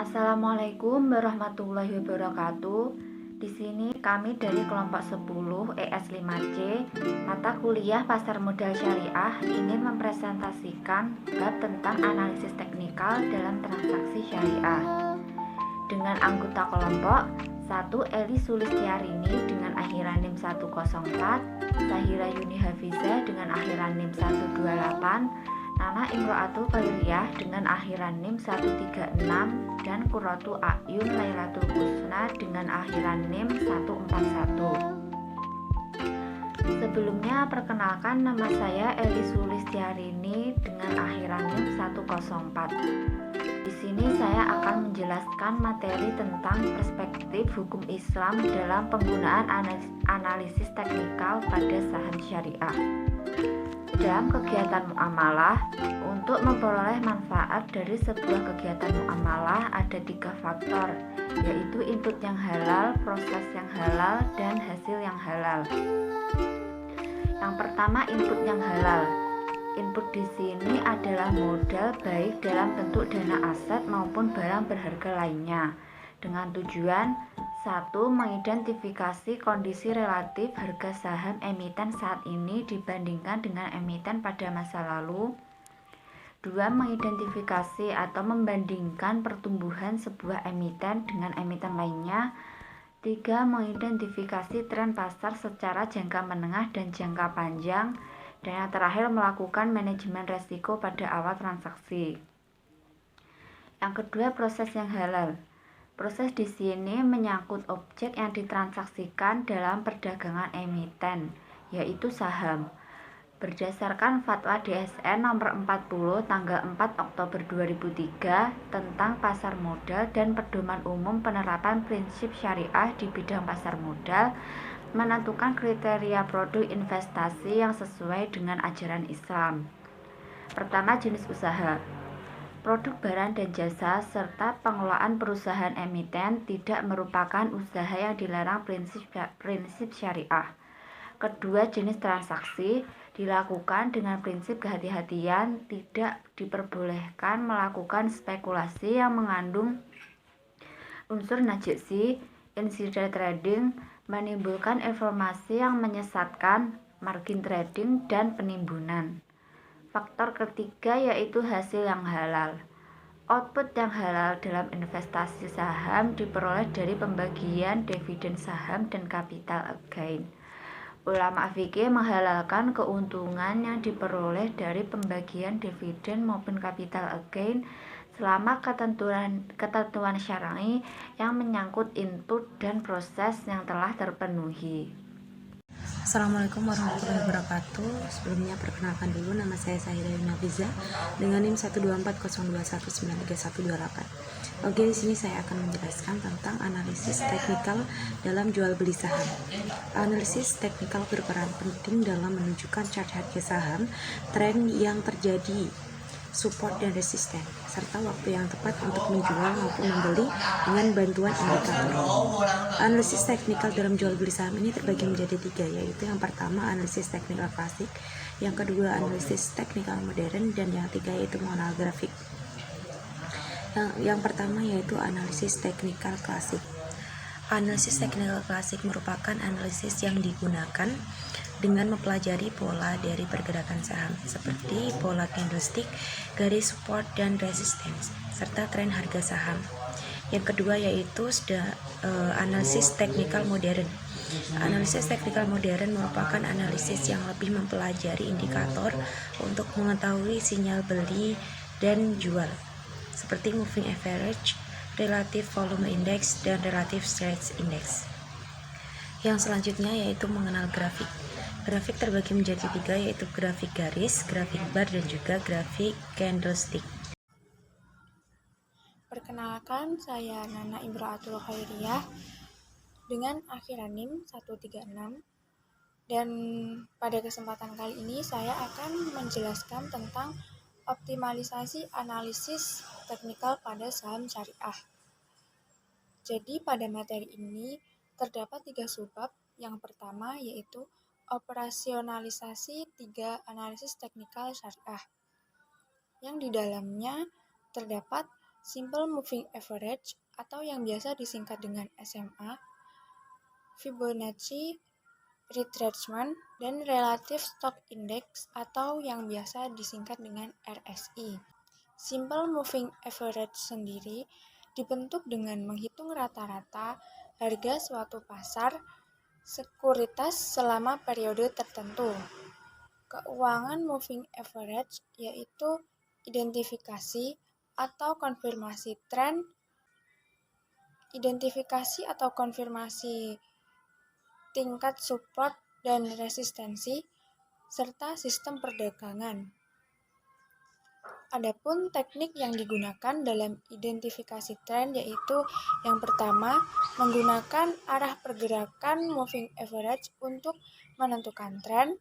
Assalamualaikum warahmatullahi wabarakatuh. Di sini kami dari kelompok 10 ES5C mata kuliah Pasar Modal Syariah ingin mempresentasikan bab tentang analisis teknikal dalam transaksi syariah. Dengan anggota kelompok 1 Eli Sulistiarini dengan akhiran NIM 104, Sahira Yuni Hafiza dengan akhiran NIM 128, Nana Imro'atul Khairiyah dengan akhiran NIM 136, dan Qurratu A'yun Lailatul Husna dengan akhiran NIM 141. Sebelumnya perkenalkan, nama saya Eli Sulistiarini dengan akhiran NIM 104. Di sini saya akan menjelaskan materi tentang perspektif hukum Islam dalam penggunaan analisis teknikal pada saham syariah. Dalam kegiatan muamalah, untuk memperoleh manfaat dari sebuah kegiatan muamalah ada 3 faktor, yaitu input yang halal, proses yang halal, dan hasil yang halal. Yang pertama, input yang halal. Input di sini adalah modal baik dalam bentuk dana aset maupun barang berharga lainnya, dengan tujuan 1. Mengidentifikasi kondisi relatif harga saham emiten saat ini dibandingkan dengan emiten pada masa lalu. 2. Mengidentifikasi atau membandingkan pertumbuhan sebuah emiten dengan emiten lainnya. 3. Mengidentifikasi tren pasar secara jangka menengah dan jangka panjang. Dan yang terakhir, melakukan manajemen resiko pada awal transaksi. Yang kedua, proses yang halal. Proses di sini menyangkut objek yang ditransaksikan dalam perdagangan emiten, yaitu saham. Berdasarkan Fatwa DSN nomor 40 tanggal 4 Oktober 2003 tentang pasar modal dan pedoman umum penerapan prinsip syariah di bidang pasar modal, menentukan kriteria produk investasi yang sesuai dengan ajaran Islam. Pertama, jenis usaha. Produk barang dan jasa serta pengelolaan perusahaan emiten tidak merupakan usaha yang dilarang prinsip syariah. Kedua, jenis transaksi dilakukan dengan prinsip kehati-hatian, tidak diperbolehkan melakukan spekulasi yang mengandung unsur najisi, insider trading, menimbulkan informasi yang menyesatkan, margin trading, dan penimbunan. Faktor ketiga yaitu hasil yang halal. Output yang halal dalam investasi saham diperoleh dari pembagian dividen saham dan capital gain. Ulama fikih menghalalkan keuntungan yang diperoleh dari pembagian dividen maupun capital gain selama ketentuan syar'i yang menyangkut input dan proses yang telah terpenuhi. Assalamualaikum warahmatullahi wabarakatuh. Sebelumnya perkenalkan dulu, nama saya Sahira Yuni Hafiza dengan NIM 12401213128. Oke, di sini saya akan menjelaskan tentang analisis teknikal dalam jual beli saham. Analisis teknikal berperan penting dalam menunjukkan chart harga saham, tren yang terjadi, support dan resisten, serta waktu yang tepat untuk menjual maupun membeli dengan bantuan indikator. Analisis teknikal dalam jual beli saham ini terbagi menjadi 3, yaitu yang pertama analisis teknikal klasik, yang kedua analisis teknikal modern, dan yang ketiga yaitu mengenal grafik. Yang pertama yaitu analisis teknikal klasik. Analisis teknikal klasik merupakan analisis yang digunakan dengan mempelajari pola dari pergerakan saham seperti pola candlestick, garis support dan resistance, serta tren harga saham. Yang kedua yaitu analisis teknikal modern. Analisis teknikal modern merupakan analisis yang lebih mempelajari indikator untuk mengetahui sinyal beli dan jual, seperti moving average, relative volume index, dan relative strength index. Yang selanjutnya yaitu mengenal grafik. Grafik terbagi menjadi 3, yaitu grafik garis, grafik bar, dan juga grafik candlestick. Perkenalkan, saya Nana Imro'atul Khairiyah dengan akhiran NIM 136, dan pada kesempatan kali ini saya akan menjelaskan tentang optimalisasi analisis teknikal pada saham syariah. Jadi pada materi ini terdapat 3 subbab. Yang pertama yaitu operasionalisasi 3 analisis teknikal syariah, yang di dalamnya terdapat Simple Moving Average atau yang biasa disingkat dengan SMA, Fibonacci Retracement, dan Relative Stock Index atau yang biasa disingkat dengan RSI. Simple Moving Average sendiri dibentuk dengan menghitung rata-rata harga suatu pasar sekuritas selama periode tertentu. Keuangan moving average yaitu identifikasi atau konfirmasi tingkat support dan resistensi serta sistem perdagangan. Adapun teknik yang digunakan dalam identifikasi tren yaitu yang pertama, menggunakan arah pergerakan moving average untuk menentukan tren.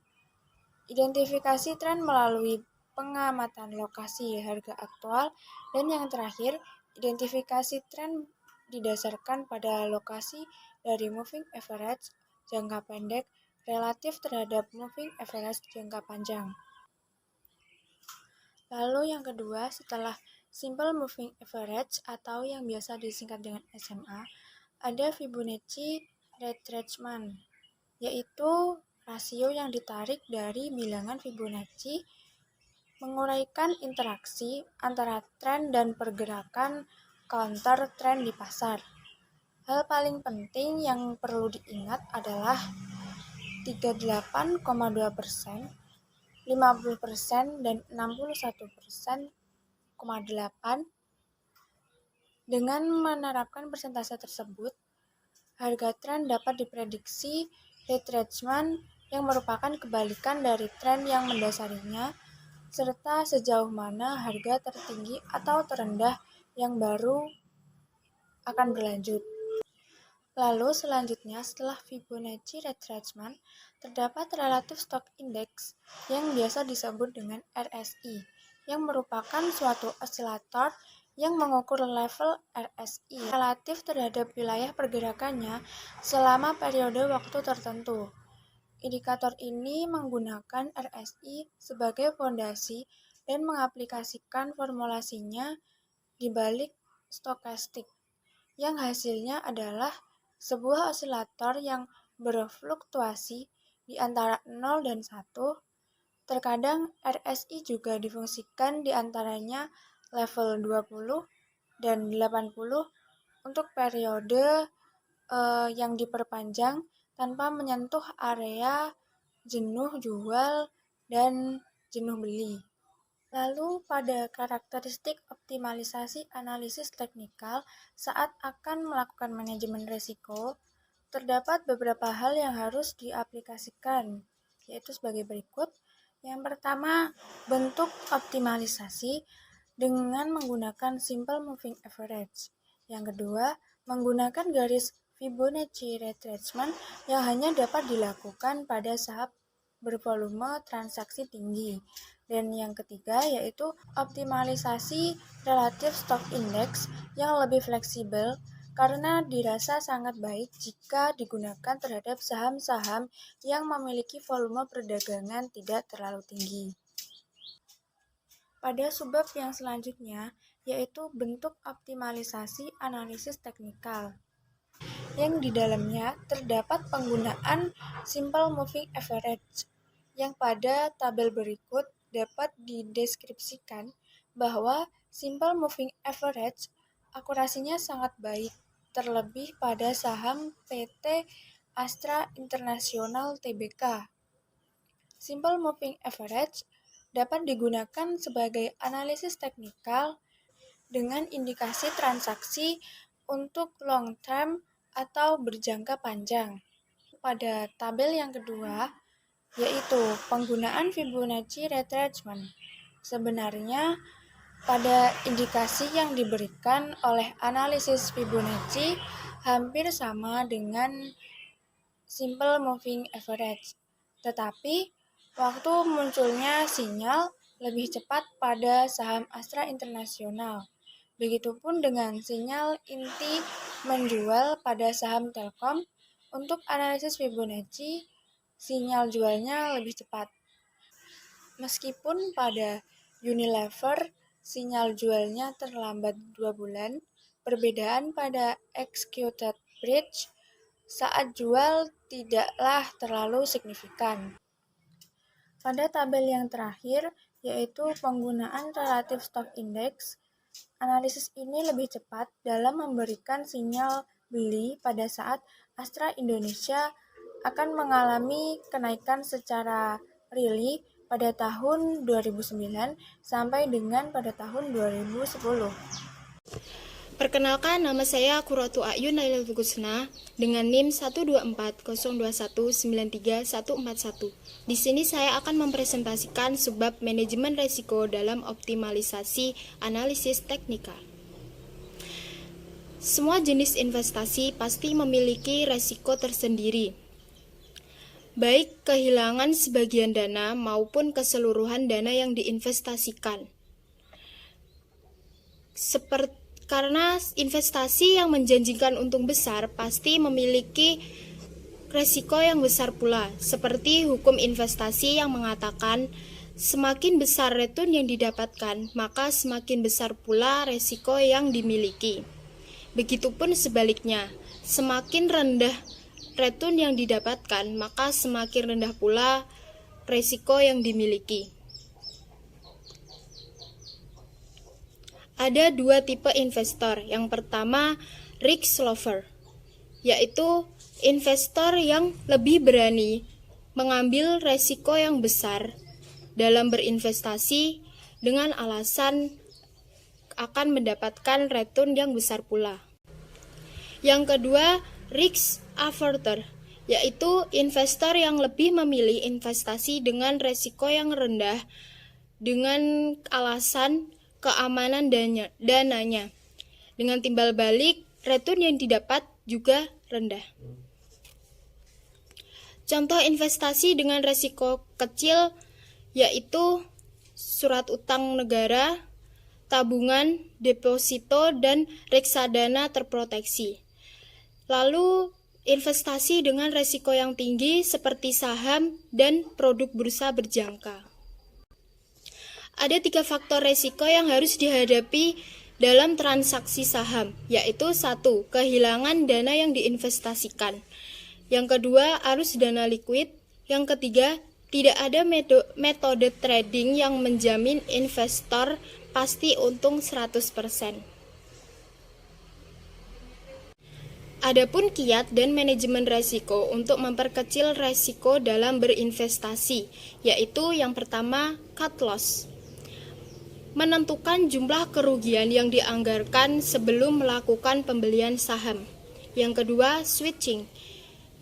Identifikasi tren melalui pengamatan lokasi harga aktual, dan yang terakhir, identifikasi tren didasarkan pada lokasi dari moving average jangka pendek relatif terhadap moving average jangka panjang. Lalu yang kedua, setelah simple moving average atau yang biasa disingkat dengan SMA, ada Fibonacci retracement, yaitu rasio yang ditarik dari bilangan Fibonacci menguraikan interaksi antara tren dan pergerakan counter tren di pasar. Hal paling penting yang perlu diingat adalah 38,2%, 50%, dan 61,8%. Dengan menerapkan persentase tersebut, harga tren dapat diprediksi retracement yang merupakan kebalikan dari tren yang mendasarinya, serta sejauh mana harga tertinggi atau terendah yang baru akan berlanjut. Lalu selanjutnya, setelah Fibonacci retracement, terdapat Relative Stock Index yang biasa disebut dengan RSI, yang merupakan suatu osilator yang mengukur level RSI relatif terhadap wilayah pergerakannya selama periode waktu tertentu. Indikator ini menggunakan RSI sebagai fondasi dan mengaplikasikan formulasinya di balik stokastik, yang hasilnya adalah sebuah osilator yang berfluktuasi di antara 0 dan 1. Terkadang RSI juga difungsikan di antaranya level 20 dan 80 untuk periode yang diperpanjang tanpa menyentuh area jenuh jual dan jenuh beli. Lalu pada karakteristik optimalisasi analisis teknikal saat akan melakukan manajemen risiko, terdapat beberapa hal yang harus diaplikasikan, yaitu sebagai berikut. Yang pertama, bentuk optimalisasi dengan menggunakan simple moving average. Yang kedua, menggunakan garis Fibonacci retracement yang hanya dapat dilakukan pada saat bervolume transaksi tinggi. Dan yang ketiga yaitu optimalisasi Relative Stock Index yang lebih fleksibel karena dirasa sangat baik jika digunakan terhadap saham-saham yang memiliki volume perdagangan tidak terlalu tinggi. Pada subbab yang selanjutnya yaitu bentuk optimalisasi analisis teknikal, yang di dalamnya terdapat penggunaan simple moving average, yang pada tabel berikut dapat dideskripsikan bahwa simple moving average akurasinya sangat baik, terlebih pada saham PT Astra International Tbk. Simple moving average dapat digunakan sebagai analisis teknikal dengan indikasi transaksi untuk long term atau berjangka panjang. Pada tabel yang kedua, yaitu penggunaan Fibonacci retracement. Sebenarnya, pada indikasi yang diberikan oleh analisis Fibonacci hampir sama dengan simple moving average, tetapi waktu munculnya sinyal lebih cepat pada saham Astra International. Begitupun dengan sinyal inti menjual pada saham Telkom. Untuk analisis Fibonacci, sinyal jualnya lebih cepat. Meskipun pada Unilever sinyal jualnya terlambat 2 bulan, perbedaan pada executed bridge saat jual tidaklah terlalu signifikan. Pada tabel yang terakhir, yaitu penggunaan relative stock index, analisis ini lebih cepat dalam memberikan sinyal beli pada saat Astra Indonesia akan mengalami kenaikan secara really pada tahun 2009 sampai dengan pada tahun 2010. Perkenalkan, nama saya Qurratu A'yun Lailatul Husna dengan NIM 12402193141. Di sini saya akan mempresentasikan subbab manajemen risiko dalam optimalisasi analisis teknikal. Semua jenis investasi pasti memiliki risiko tersendiri, baik kehilangan sebagian dana maupun keseluruhan dana yang diinvestasikan. Karena investasi yang menjanjikan untung besar pasti memiliki resiko yang besar pula, seperti hukum investasi yang mengatakan semakin besar return yang didapatkan, maka semakin besar pula resiko yang dimiliki. Begitupun sebaliknya, semakin rendah return yang didapatkan, maka semakin rendah pula resiko yang dimiliki. Ada dua tipe investor. Yang pertama, risk lover, yaitu investor yang lebih berani mengambil resiko yang besar dalam berinvestasi dengan alasan akan mendapatkan return yang besar pula. Yang kedua, risk averter, yaitu investor yang lebih memilih investasi dengan resiko yang rendah dengan alasan keamanan dananya. Dengan timbal balik, return yang didapat juga rendah. Contoh investasi dengan resiko kecil yaitu surat utang negara, tabungan, deposito, dan reksadana terproteksi. Lalu investasi dengan resiko yang tinggi seperti saham dan produk bursa berjangka. Ada 3 faktor resiko yang harus dihadapi dalam transaksi saham, yaitu 1. Kehilangan dana yang diinvestasikan. Yang kedua, arus dana liquid. Yang ketiga, tidak ada metode trading yang menjamin investor pasti untung 100%. Adapun kiat dan manajemen resiko untuk memperkecil resiko dalam berinvestasi, yaitu yang pertama, cut loss. Menentukan jumlah kerugian yang dianggarkan sebelum melakukan pembelian saham. Yang kedua, switching.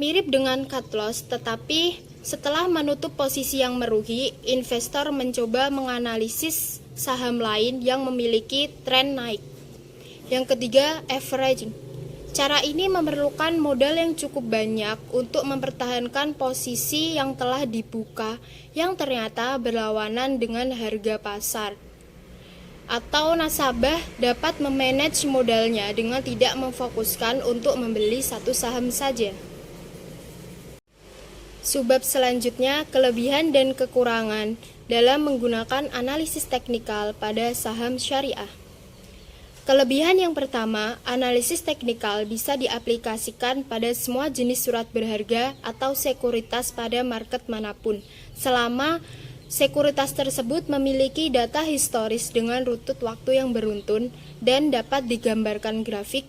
Mirip dengan cut loss, tetapi setelah menutup posisi yang merugi, investor mencoba menganalisis saham lain yang memiliki tren naik. Yang ketiga, averaging. Cara ini memerlukan modal yang cukup banyak untuk mempertahankan posisi yang telah dibuka yang ternyata berlawanan dengan harga pasar. Atau nasabah dapat memanage modalnya dengan tidak memfokuskan untuk membeli satu saham saja. Subbab selanjutnya, kelebihan dan kekurangan dalam menggunakan analisis teknikal pada saham syariah. Kelebihan yang pertama, analisis teknikal bisa diaplikasikan pada semua jenis surat berharga atau sekuritas pada market manapun, selama sekuritas tersebut memiliki data historis dengan rutut waktu yang beruntun dan dapat digambarkan grafik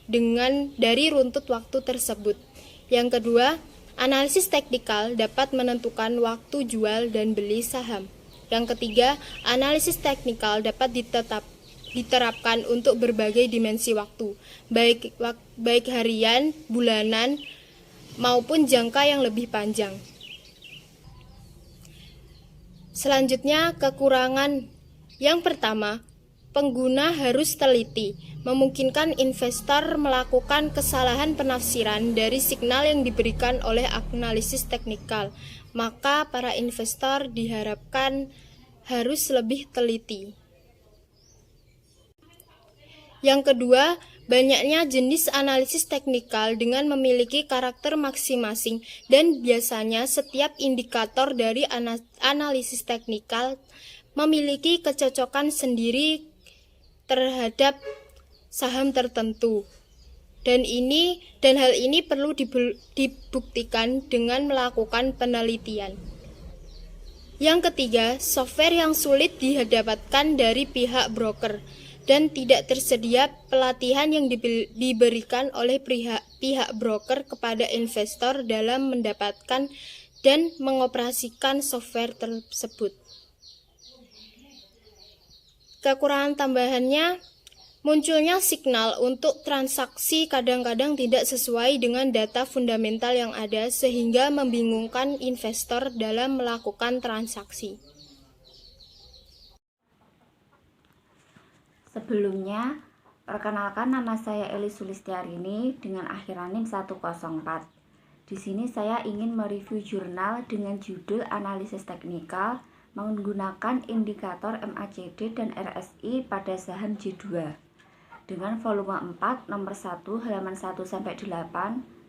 dengan dari runtut waktu tersebut. Yang kedua, analisis teknikal dapat menentukan waktu jual dan beli saham. Yang ketiga, analisis teknikal dapat diterapkan untuk berbagai dimensi waktu, baik harian, bulanan, maupun jangka yang lebih panjang. Selanjutnya, kekurangan. Yang pertama, pengguna harus teliti, memungkinkan investor melakukan kesalahan penafsiran dari signal yang diberikan oleh analisis teknikal. Maka para investor diharapkan harus lebih teliti. Yang kedua, Banyaknya jenis analisis teknikal dengan memiliki karakter masing-masing dan biasanya setiap indikator dari analisis teknikal memiliki kecocokan sendiri terhadap saham tertentu. Dan hal ini perlu dibuktikan dengan melakukan penelitian. Yang ketiga, software yang sulit didapatkan dari pihak broker dan tidak tersedia pelatihan yang diberikan oleh pihak broker kepada investor dalam mendapatkan dan mengoperasikan software tersebut. Kekurangan tambahannya, munculnya signal untuk transaksi kadang-kadang tidak sesuai dengan data fundamental yang ada sehingga membingungkan investor dalam melakukan transaksi. Sebelumnya, perkenalkan nama saya Eli Sulistiarini dengan akhiran NIM 104. Di sini saya ingin mereview jurnal dengan judul Analisis Teknikal menggunakan indikator MACD dan RSI pada saham J2 dengan volume 4 nomor 1 halaman 1-8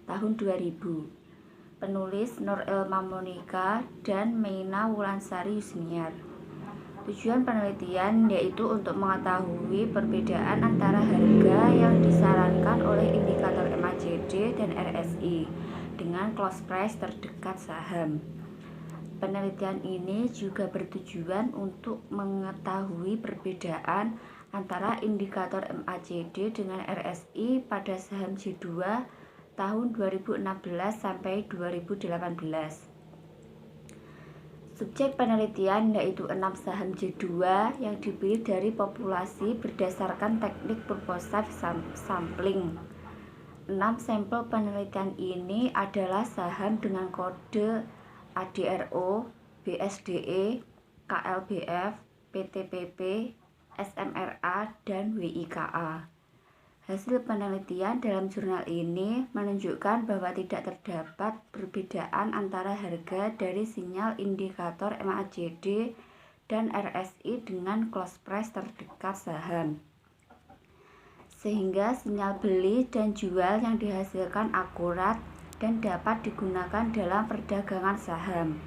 tahun 2000. Penulis Nur Ilma Monika dan Meina Wulansari Yusniar. Tujuan penelitian yaitu untuk mengetahui perbedaan antara harga yang disarankan oleh indikator MACD dan RSI dengan close price terdekat saham. Penelitian ini juga bertujuan untuk mengetahui perbedaan antara indikator MACD dengan RSI pada saham J2 tahun 2016 sampai 2018. Subjek penelitian yaitu 6 saham J2 yang dipilih dari populasi berdasarkan teknik purposive sampling. 6 sampel penelitian ini adalah saham dengan kode ADRO, BSDE, KLBF, PTPP, SMRA, dan WIKA. Hasil penelitian dalam jurnal ini menunjukkan bahwa tidak terdapat perbedaan antara harga dari sinyal indikator MACD dan RSI dengan close price terdekat saham, sehingga sinyal beli dan jual yang dihasilkan akurat dan dapat digunakan dalam perdagangan saham.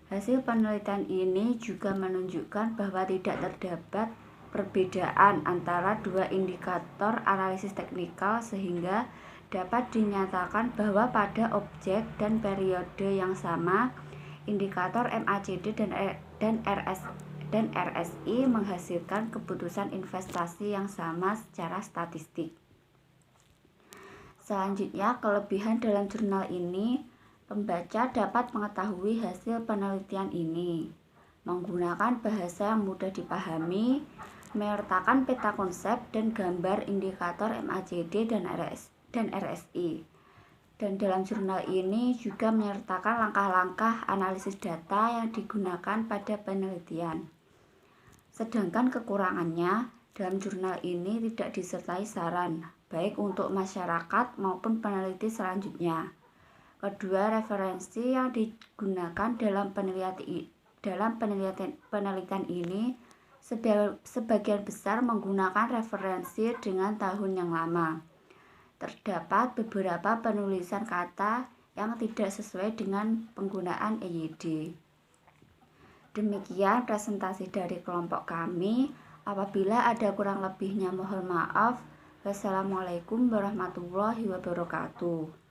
Hasil penelitian ini juga menunjukkan bahwa tidak terdapat perbedaan antara dua indikator analisis teknikal sehingga dapat dinyatakan bahwa pada objek dan periode yang sama indikator MACD dan RSI menghasilkan keputusan investasi yang sama secara statistik. Selanjutnya, kelebihan dalam jurnal ini, pembaca dapat mengetahui hasil penelitian ini menggunakan bahasa yang mudah dipahami, menyertakan peta konsep dan gambar indikator MACD dan RSI. Dan dalam jurnal ini juga menyertakan langkah-langkah analisis data yang digunakan pada penelitian. Sedangkan kekurangannya, dalam jurnal ini tidak disertai saran, baik untuk masyarakat maupun peneliti selanjutnya. Kedua referensi yang digunakan dalam penelitian ini sebagian besar menggunakan referensi dengan tahun yang lama. Terdapat beberapa penulisan kata yang tidak sesuai dengan penggunaan EYD. Demikian presentasi dari kelompok kami. Apabila ada kurang lebihnya mohon maaf. Wassalamualaikum warahmatullahi wabarakatuh.